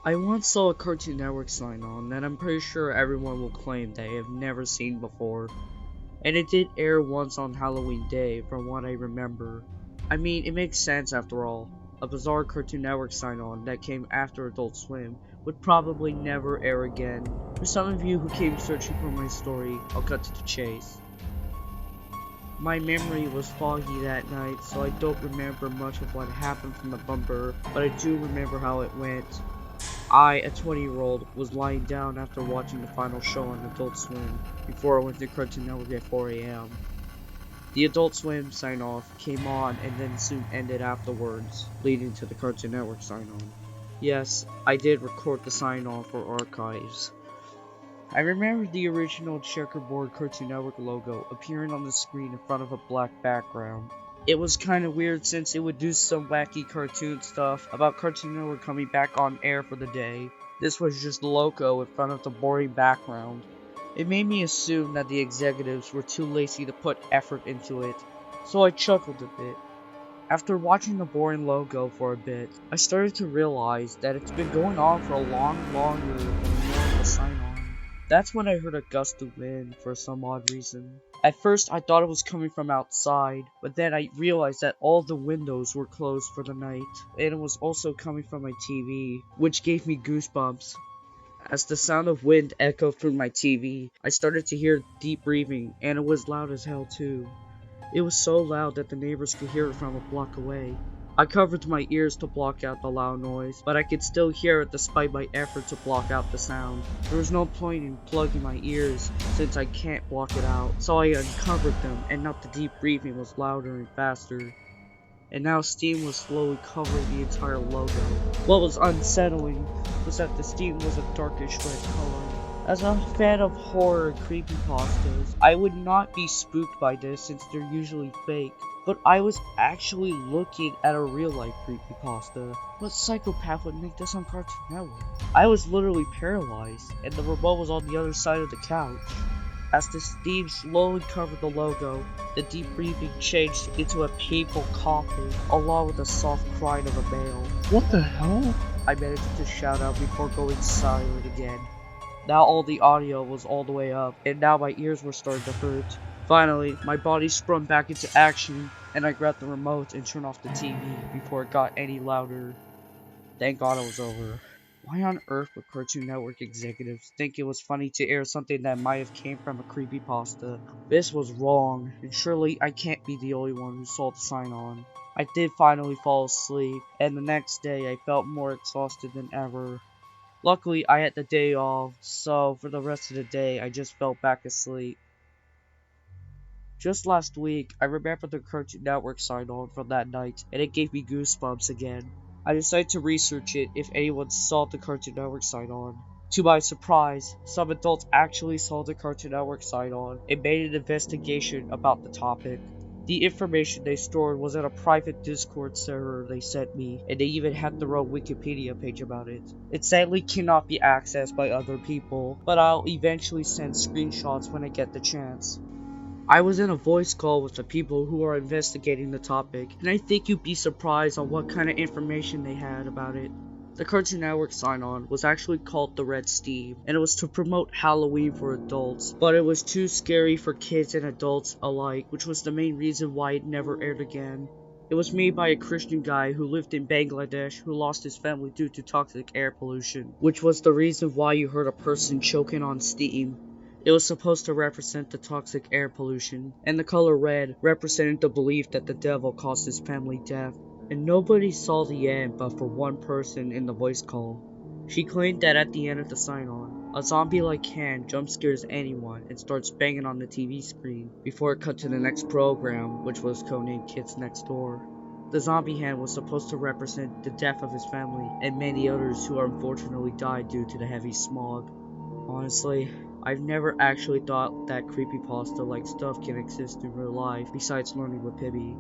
I once saw a Cartoon Network sign on that I'm pretty sure everyone will claim they have never seen before, and it did air once on Halloween Day from what I remember. I mean, it makes sense after all. A bizarre Cartoon Network sign on that came after Adult Swim would probably never air again. For some of you who came searching for my story, I'll cut to the chase. My memory was foggy that night, so I don't remember much of what happened from the bumper, but I do remember how it went. I, a 20-year-old, was lying down after watching the final show on Adult Swim before I went to Cartoon Network at 4 a.m. The Adult Swim sign-off came on and then soon ended afterwards, leading to the Cartoon Network sign-on. Yes, I did record the sign-off for archives. I remember the original checkerboard Cartoon Network logo appearing on the screen in front of a black background. It was kinda weird since it would do some wacky cartoon stuff about Cartoon Network coming back on air for the day. This was just the logo in front of the boring background. It made me assume that the executives were too lazy to put effort into it, so I chuckled a bit. After watching the boring logo for a bit, I started to realize that it's been going on for a lot longer than a normal sign-on. That's when I heard a gust of wind for some odd reason. At first I thought it was coming from outside, but then I realized that all the windows were closed for the night, and it was also coming from my TV, which gave me goosebumps. As the sound of wind echoed through my TV, I started to hear deep breathing, and it was loud as hell too. It was so loud that the neighbors could hear it from a block away. I covered my ears to block out the loud noise, but I could still hear it despite my effort to block out the sound. There was no point in plugging my ears since I can't block it out, so I uncovered them, and now the deep breathing was louder and faster. And now steam was slowly covering the entire logo. What was unsettling was that the steam was a darkish red color. As a fan of horror creepypastas, I would not be spooked by this since they're usually fake, but I was actually looking at a real-life creepypasta. What psychopath would make this on Cartoon Network? I was literally paralyzed, and the remote was on the other side of the couch. As the steam slowly covered the logo, the deep breathing changed into a painful coughing, along with the soft crying of a male. What the hell? I managed to shout out before going silent again. Now all the audio was all the way up, and now my ears were starting to hurt. Finally, my body sprung back into action, and I grabbed the remote and turned off the TV before it got any louder. Thank God it was over. Why on earth would Cartoon Network executives think it was funny to air something that might have came from a creepypasta? This was wrong, and surely I can't be the only one who saw the sign on. I did finally fall asleep, and the next day I felt more exhausted than ever. Luckily, I had the day off, so for the rest of the day, I just fell back asleep. Just last week, I remembered the Cartoon Network sign on from that night, and it gave me goosebumps again. I decided to research it if anyone saw the Cartoon Network sign on. To my surprise, some adults actually saw the Cartoon Network sign on and made an investigation about the topic. The information they stored was in a private Discord server they sent me, and they even had their own Wikipedia page about it. It sadly cannot be accessed by other people, but I'll eventually send screenshots when I get the chance. I was in a voice call with the people who are investigating the topic, and I think you'd be surprised on what kind of information they had about it. The Cartoon Network sign-on was actually called the Red Steam, and it was to promote Halloween for adults, but it was too scary for kids and adults alike, which was the main reason why it never aired again. It was made by a Christian guy who lived in Bangladesh who lost his family due to toxic air pollution, which was the reason why you heard a person choking on steam. It was supposed to represent the toxic air pollution, and the color red represented the belief that the devil caused his family death. And nobody saw the end but for one person in the voice call. She claimed that at the end of the sign-on, a zombie-like hand jump scares anyone and starts banging on the TV screen before it cut to the next program, which was codenamed Kids Next Door. The zombie hand was supposed to represent the death of his family and many others who unfortunately died due to the heavy smog. Honestly, I've never actually thought that creepypasta-like stuff can exist in real life besides learning with Pibby.